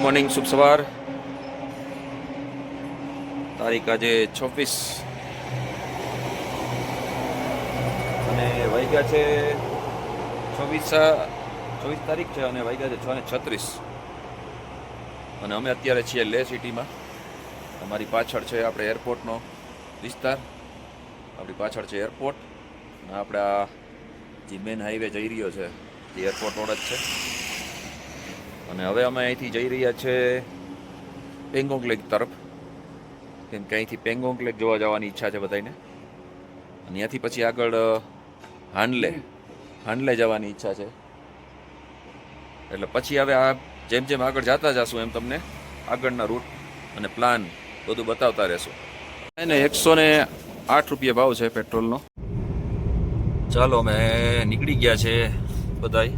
Morning, શુભ સવાર. તારીખ આજે 26 અને વાગ્યા છે 24 તારીખ છે અને વાગ્યા છે 6:36 અને અમે અત્યારે છીએ લે સિટીમાં. અમારી પાછળ છે આપણે એરપોર્ટનો વિસ્તાર. આપણી પાછળ છે એરપોર્ટ અને આપણે આ જે મેન હાઈવે જઈ રહ્યો છે એ એરપોર્ટ રોડ જ છે. અને હવે અમે અહીંથી જઈ રહ્યા છે પેંગોંગ લેક તરફ, કેમ કે અહીંથી પેંગોંગ લેક જોવા જવાની ઈચ્છા છે બધાને. અને ત્યાંથી પછી આગળ હાનલે જવાની ઈચ્છા છે. એટલે પછી હવે આ જેમ જેમ આગળ જતા જશું એમ તમને આગળના રૂટ અને પ્લાન બધું બતાવતા રહેશું. એને 108 રૂપિયા ભાવ છે પેટ્રોલનો. ચાલો અમે નીકળી ગયા છે બધાય.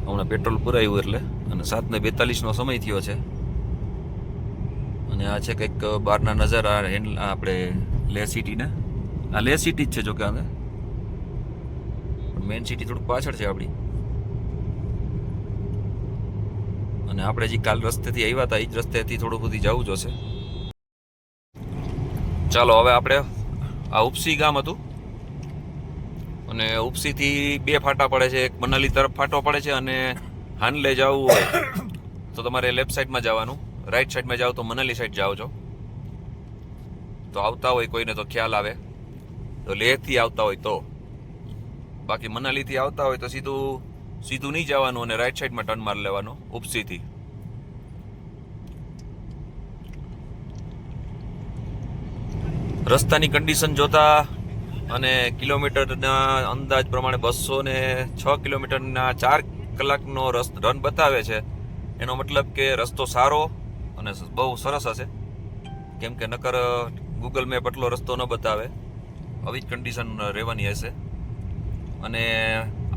હમણાં પેટ્રોલ પુરાયું એટલે, અને 7:42નો સમય થયો છે. અને આ છે કંઈક બહારના નજારા આપણે લે સિટીને. આ લે સિટી જ છે જોકે અમે, પણ મેઇન સિટી થોડુંક પાછળ છે આપણી. અને આપણે જે કાલ રસ્તેથી આવ્યા હતા એ જ રસ્તેથી થોડું બધું જવું જોશે. ચાલો હવે આપણે આ ઉપસી ગામ હતું અને ઉપસીથી 2 ફાટા પડે છે. એક મનાલી તરફ ફાટો પડે છે અને હાનલે જવું હોય તો તમારે લેફ્ટ સાઈડમાં જવાનું, રાઈટ સાઈડમાં જાઓ તો મનાલી સાઈડ જાઓ છો. તો આવતા હોય કોઈને તો ખ્યાલ આવે તો લેહથી આવતા હોય તો. બાકી મનાલીથી આવતા હોય તો સીધું નહીં જવાનું અને રાઈટ સાઈડમાં ટર્ન માર લેવાનો ઉપસીથી. રસ્તાની કન્ડિશન જોતા અને કિલોમીટરના અંદાજ પ્રમાણે 206 કિલોમીટરના 4 કલાકનો રન બતાવે છે. એનો મતલબ કે રસ્તો સારો અને બહુ સરસ હશે, કેમ કે નકર ગૂગલ મેપ એટલો રસ્તો ન બતાવે. આવી જ કન્ડિશન રહેવાની હશે. અને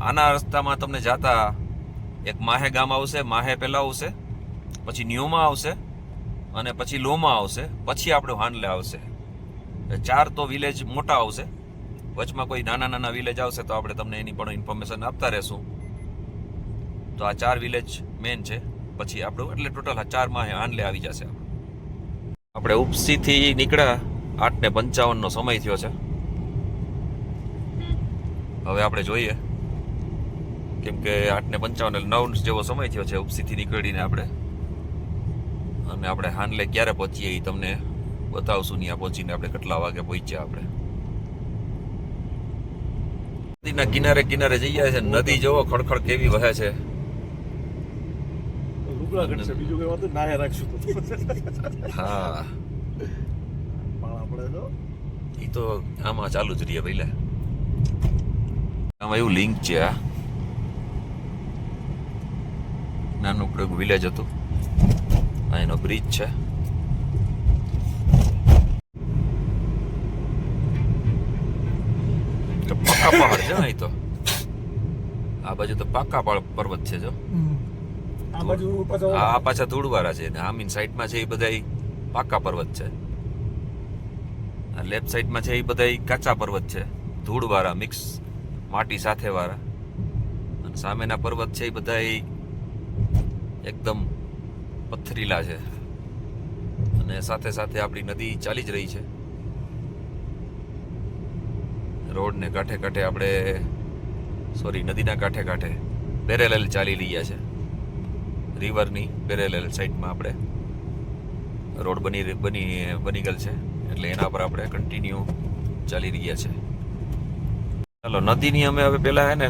આના રસ્તામાં તમને જાતા એક માહે ગામ આવશે, માહે પહેલાં આવશે, પછી ન્યુમાં આવશે અને પછી લોમાં આવશે, પછી આપણું હાનલે આવશે. 4 તો વિલેજ મોટા આવશે. વચમાં કોઈ નાના વિલેજ આવશે તો આપણે તમને એની પણ ઇન્ફોર્મેશન આપતા રહેશું. તો આ 4 વિલેજ મેન છે. પછી આપણું એટલે ટોટલ 4 માં હાનલે આવી જશે. આપણે ઉપસીથી નીકળ્યા 8:55નો સમય થયો છે. હવે આપણે જોઈએ, કેમ કે 8:55 એટલે 9 જેવો સમય થયો છે ઉપસીથી નીકળીને આપણે. અને આપણે હાનલે ક્યારે પહોંચીએ એ તમને બતાવશું. ત્યાં પહોંચીને આપણે કેટલા વાગે પહોંચ્યા. આપણે નદીના કિનારે જઈએ છે. નદી જોવો ખડખડ કેવી વહે છે. હા, એ તો આમાં ચાલુ જ રહીએ પહેલા. આમાં એવું લિંક છે. આ નાનું વિલેજ હતું, આ એનો બ્રિજ છે. પાકા પહાડ છે અહીં તો. આ બાજુ તો પાકા પર્વત છે. જો આ પાછા ધૂળવાળા છે. આમીન સાઈડમાં છે એ બધા પાકા પર્વત છે. આ લેફ્ટ સાઈડમાં છે એ બધા કાચા પર્વત છે, ધૂળવાળા મિક્સ માટી સાથે વાળા. અને સામેના પર્વત છે એ બધા એકદમ પથરીલા છે. અને સાથે સાથે આપણી નદી ચાલી જ રહી છે. રોડને કાંઠે આપણે નદીના કાંઠે પેરેલલ ચાલી રહ્યા છે. રિવરની પેરેલલ સાઈડમાં આપણે રોડ બની ગયેલ છે. એટલે એના પર આપણે કન્ટિન્યુ ચાલી રહ્યા છે. ચાલો, નદીની અમે હવે પહેલા હે ને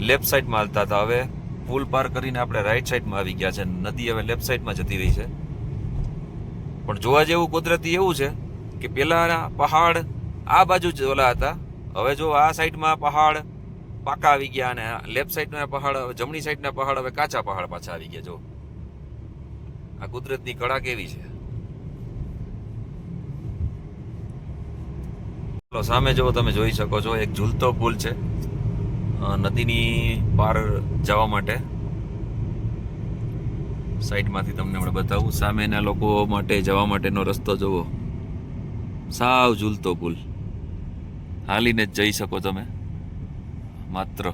લેફ્ટ સાઈડમાં હાલતા હતા. હવે પુલ પાર કરીને આપણે રાઈટ સાઈડમાં આવી ગયા છે. નદી હવે લેફ્ટ સાઈડમાં જતી રહી છે. પણ જોવા જેવું કુદરતી એવું છે કે પેલા પહાડ આ બાજુ જ ઓલા હતા. હવે જો આ સાઈડમાં પહાડ પાકા આવી ગયા અને લેફ્ટ સાઈડના પહાડ, જમણી સાઈડના પહાડ હવે કાચા પહાડ પાછા આવી ગયા. જો આ કુદરતની કળા કેવી છે. સામે જો તમે જોઈ શકો છો એક ઝૂલતો પુલ છે નદીની પાર જવા માટે. સાઈડમાંથી તમને આપણે બતાવું. સામેના લોકો માટે જવા માટેનો રસ્તો જોવો, સાવ ઝૂલતો પુલ. હાલીને જ જઈ શકો તમે માત્ર.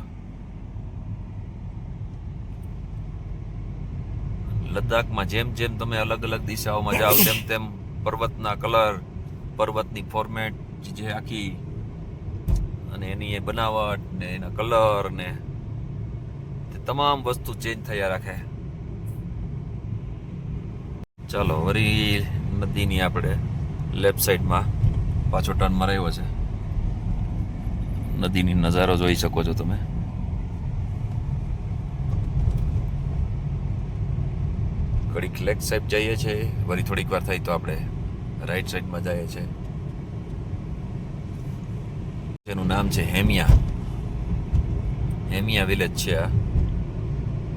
લદ્દાખમાં જેમ જેમ તમે અલગ અલગ દિશાઓમાં જાઓ તેમ તેમ પર્વતના કલર, પર્વતની ફોર્મેટ જે આખી અને એની એ બનાવટ ને એના કલર ને તે તમામ વસ્તુ ચેન્જ થયા રાખે. ચાલો વળી નદીની આપણે લેફ્ટ સાઈડમાં પાછો ટર્ન મરાવ્યો છે. નદીની નજારો જોઈ શકો છો તમે. ઘડીક લેફ્ટ સાઈડ જઈએ છીએ, વળી થોડીક વાર થાય તો આપણે રાઈટ સાઈડમાં જઈએ છીએ. જેનું નામ છે હેમિયા વિલેજ છે આ.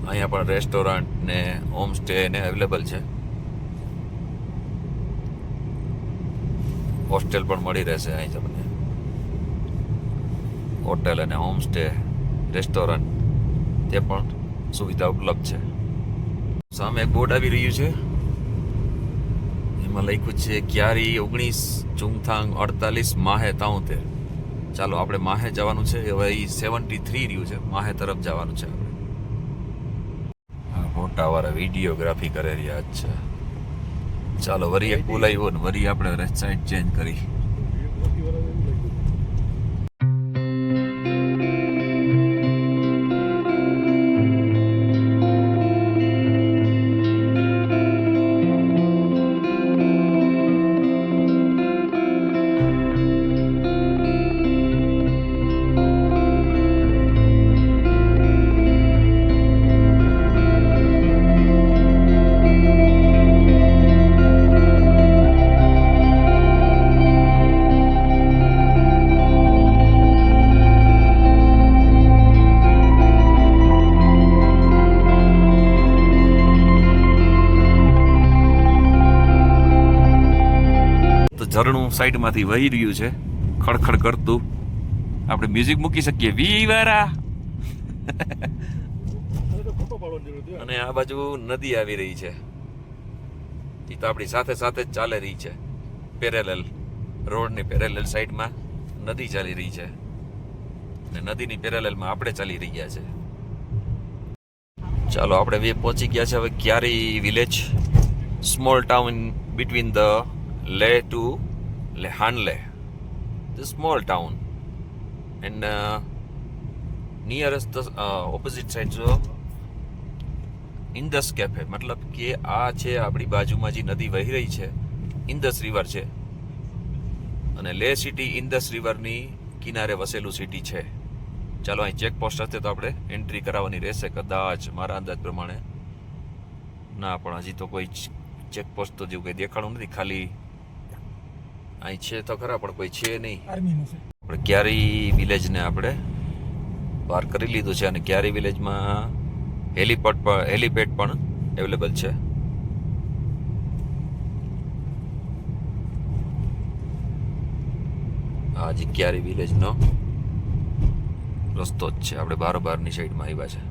અહીંયા પણ રેસ્ટોરન્ટ ને હોમ સ્ટે ને અવેલેબલ છે. હોસ્ટેલ પણ મળી રહેશે અહીં તમને. હોટેલ અને હોમ સ્ટે, રેસ્ટોરન્ટ તે પણ સુવિધા ઉપલબ્ધ છે. સામે એક બોર્ડ આવી રહ્યું છે, એમાં લખ્યું છે ક્યારી 19 ચુંગથાંગ 48 માહે 73. ચાલો આપણે માહે જવાનું છે. હવે એ 73 રહ્યું છે, માહે તરફ જવાનું છે આપણે. હા, મોટાવાળા વિડીયોગ્રાફી કરે રહ્યા છે. ચાલો વરી એક પુલ આવ્યો ને વરી આપણે સાઈડ ચેન્જ કરી. ઝરણું સાઈડમાંથી વહી રહ્યું છે ખડખડ કરતું. આપણે મ્યુઝિક મૂકી શકીએ વીવારા. અને આ બાજુ નદી આવી રહી છે, એ તો આપણી સાથે સાથે જ ચાલે રહી છે. પેરેલલ રોડની પેરેલલ સાઈડમાં નદી ચાલી રહી છે અને નદીની પેરેલલમાં આપણે ચાલી રહ્યા છે. ચાલો આપણે પહોંચી ગયા છે હવે Kyari village, small town between the Leh to Hanle, the small town, and nearest the opposite side so Indus Cafe. મતલબ કે આ છે આપણી બાજુમાં જે નદી વહી રહી છે, ઇન્દસ રિવર છે, અને લેહ સિટી ઇન્દસ રિવરની કિનારે વસેલું સિટી છે. ચાલો અહીં ચેકપોસ્ટ હશે તો આપણે એન્ટ્રી કરાવવાની રહેશે કદાચ, મારા અંદાજ પ્રમાણે. ના, પણ હજી તો કોઈ ચેકપોસ્ટ તો જેવું કંઈ દેખાડું નથી, ખાલી અહીં છે તો ખરા પણ કોઈ છે નહીં. આપણે ક્યારી વિલેજને આપણે પાર કરી લીધું છે અને ક્યારી વિલેજમાં હેલીપેડ પણ અવેલેબલ છે. આ જે ક્યારી વિલેજનો રસ્તો જ છે. આપણે બારોબારની સાઈડમાં આવ્યા છે.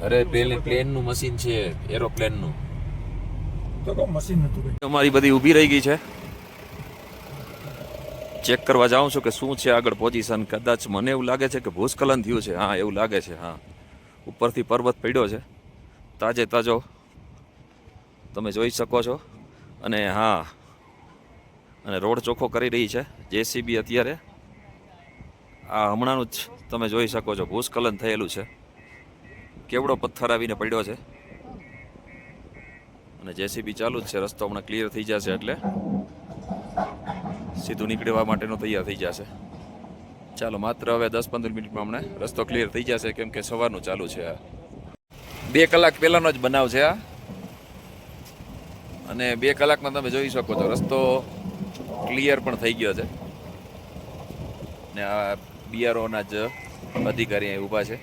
અરે પેલે પ્લેનનું મશીન છે, એરોપ્લેનનું. અમારી બધી ઊભી રહી ગઈ છે. ચેક કરવા જાઉં છું કે શું છે આગળ પોઝિશન. કદાચ મને એવું લાગે છે કે ભૂસ્ખલન થયું છે. હા, એવું લાગે છે. હા, ઉપરથી પર્વત પડ્યો છે તાજે તાજો, તમે જોઈ શકો છો. અને હા, અને રોડ ચોખ્ખો કરી રહી છે જેસીબી અત્યારે. આ હમણાંનું જ તમે જોઈ શકો છો, ભૂસ્ખલન થયેલું છે. કેવડો પથ્થર આવીને પડ્યો છે અને જેસીબી ચાલુ જ છે. રસ્તો હમણાં ક્લિયર થઈ જશે એટલે સીધું નીકળવા માટેનો તૈયાર થઈ જશે. ચાલો માત્ર હવે 10-15 મિનિટમાં હમણાં રસ્તો ક્લિયર થઈ જશે, કેમ કે સવારનું ચાલુ છે. આ 2 કલાક પહેલાનો જ બનાવ છે આ, અને 2 કલાકમાં તમે જોઈ શકો છો રસ્તો ક્લિયર પણ થઈ ગયો છે. ને આ બીઆરઓના જ અધિકારી અહીં ઊભા છે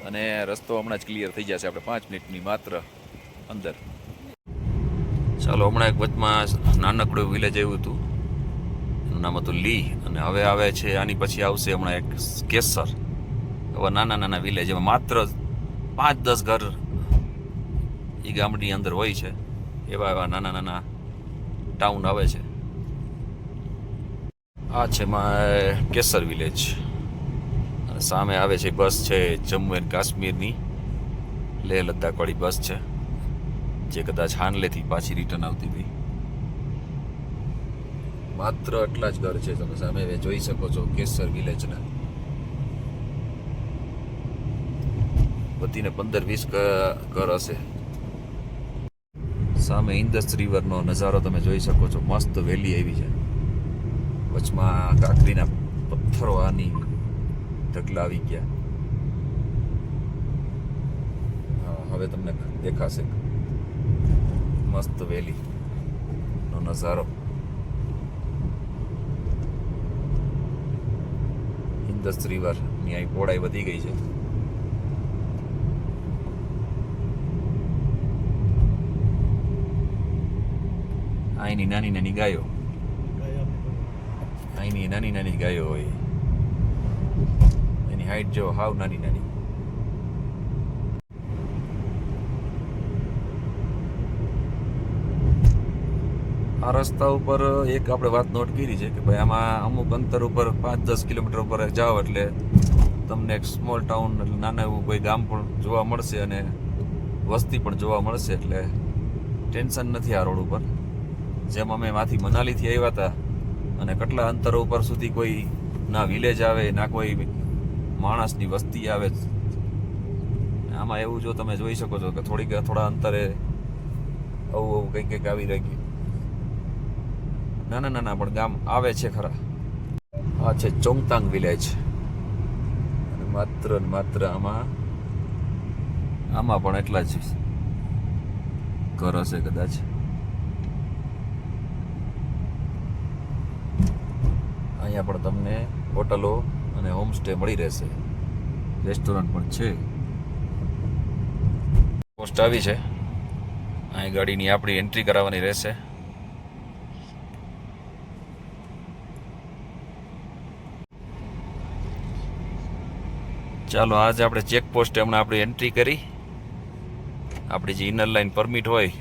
અને રસ્તો હમણાં જ ક્લિયર થઈ જશે આપણે 5 મિનિટની માત્ર અંદર. ચાલો હમણાં એક વચમાં નાનકડું વિલેજ આવ્યું હતું, એનું નામ હતું લી, અને હવે આવે છે આની પછી આવશે હમણાં એક કેસર. હવે નાના નાના વિલેજ, એમાં માત્ર 5-10 ઘર એ ગામની અંદર હોય છે. એવા એવા નાના નાના ટાઉન આવે છે. આ છે કેસર વિલેજ, અને સામે આવે છે બસ છે જમ્મુ એન્ડ કાશ્મીરની લેહ લદ્દાખ વાળી બસ છે જે કદાચ હાનલેથી પાછી રિટર્ન આવતી હતી. માત્ર એટલા જ ઘર છે, તમે સામે જોઈ શકો છો કેસર વિલેજના. બધીને 15-20 ઘર હશે. સામે ઇન્દસ રિવરનો નજારો તમે જોઈ શકો છો. મસ્ત વેલી આવી છે, વચમાં કાંકરીના પથ્થરો આની ઢગલા આવી ગયા. હા, હવે તમને દેખાશે મસ્ત વેલી નો નજારો. ઇન્દસ રિવર ની અહીં પહોળાઈ વધી ગઈ છે. અહીંની નાની નાની ગાયો, અહીંની નાની નાની ગાયો હોય, એની હાઈટ જો હાવ નાની નાની. આ રસ્તા ઉપર એક આપણે વાત નોટ કરી છે કે ભાઈ આમાં અમુક અંતર ઉપર 5-10 કિલોમીટર ઉપર જાઓ એટલે તમને એક સ્મોલ ટાઉન એટલે નાના એવું કોઈ ગામ પણ જોવા મળશે અને વસ્તી પણ જોવા મળશે, એટલે ટેન્શન નથી આ રોડ ઉપર. જેમ અમે માંથી મનાલીથી આવ્યા હતા અને કેટલા અંતર ઉપર સુધી કોઈ ના વિલેજ આવે ના કોઈ માણસની વસ્તી આવે, આમાં એવું જો તમે જોઈ શકો છો કે થોડા અંતરે આવું કંઈક આવી રહ્યું. નાના નાના પણ ગામ આવે છે ખરા. આ છે ચોંગતાંગ વિલેજ અને માત્ર ને માત્ર આમાં પણ એટલા જ ઘર હશે કદાચ. અહીંયા પણ તમને હોટલો અને હોમસ્ટે મળી રહેશે, રેસ્ટોરન્ટ પણ છે. પોસ્ટ આવી છે, અહીં ગાડીની આપણી એન્ટ્રી કરાવવાની રહેશે. ચાલો, આજે આપણે ચેકપોસ્ટ હમણાં આપણી એન્ટ્રી કરી. આપણી જે ઇનર લાઇન પરમિટ હોય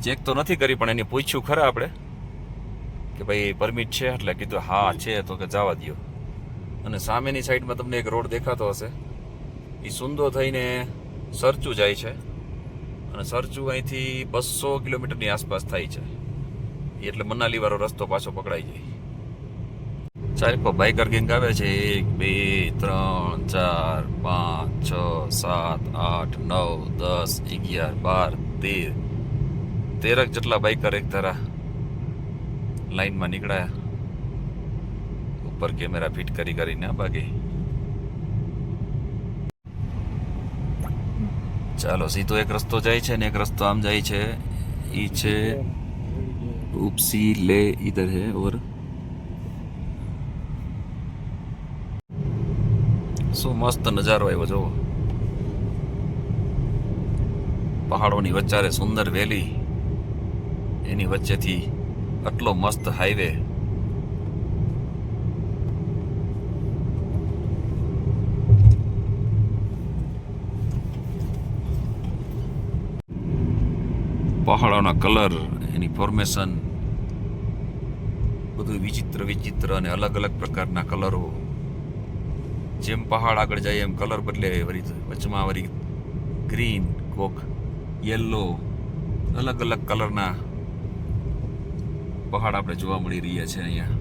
ચેક તો નથી કરી, પણ એને પૂછ્યું ખરા આપણે કે ભાઈ પરમિટ છે, એટલે કીધું હા છે, તો કે જવા દો. અને સામેની સાઈડમાં તમને એક રોડ દેખાતો હશે, એ સુંદો થઈને સરચું જાય છે અને સરચું અહીંથી 200 કિલોમીટરની આસપાસ થાય છે, એટલે મનાલી વાળો રસ્તો પાછો પકડાઈ જાય. ચાર બાઇકર ગેંગ આવે છે, 1 2 3 4 5 6 7 8 9 10 11 12 13 જેટલા બાઇકર એક ધારા લાઈનમાં નીકળ્યા. ઉપર કેમેરા ફિટ કરીને ભાગે. ચાલો, સીધો એક રસ્તો જાય છે ને એક રસ્તો આમ જાય છે. ઈ છે ઉપસી લે ઇધર હે. ઓર શું મસ્ત નજારો આવ્યો જોવો. પહાડોની વચ્ચારે સુંદર વેલી, એની વચ્ચેથી આટલો મસ્ત હાઈવે. પહાડોના કલર, એની ફોર્મેશન બધું વિચિત્ર અને અલગ અલગ પ્રકારના કલરો. જેમ પહાડ આગળ જાય એમ કલર બદલે. વચમાં વળી ગ્રીન, કોક યલો, અલગ અલગ કલરના પહાડ આપણે જોવા મળી રહ્યા છે અહીંયા.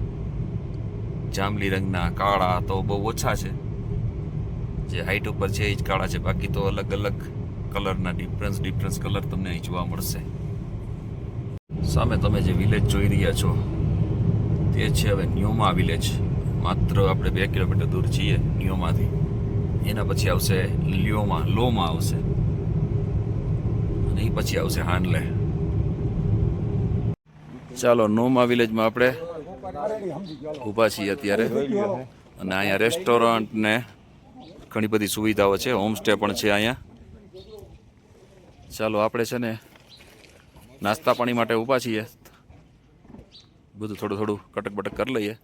જાંબલી રંગના, કાળા તો બહુ ઓછા છે, જે હાઈટ ઉપર છે એ જ કાળા છે, બાકી તો અલગ અલગ કલરના ડિફરન્સ કલર તમને અહીં જોવા મળશે. સામે તમે જે વિલેજ જોઈ રહ્યા છો તે છે હવે ન્યોમા વિલેજ. માત્ર આપણે 2 કિલોમીટર દૂર છીએ ન્યોમાથી. એના પછી આવશે લોમા આવશે અને એ પછી આવશે હાનલે. ચાલો, નોમા વિલેજમાં આપણે ઊભા છીએ અત્યારે, અને અહીંયા રેસ્ટોરન્ટ ને ઘણી બધી સુવિધાઓ છે, હોમસ્ટે પણ છે અહીંયા. ચાલો, આપણે છે ને નાસ્તા પાણી માટે ઊભા છીએ, બધું થોડું કટક બટક કરી લઈએ.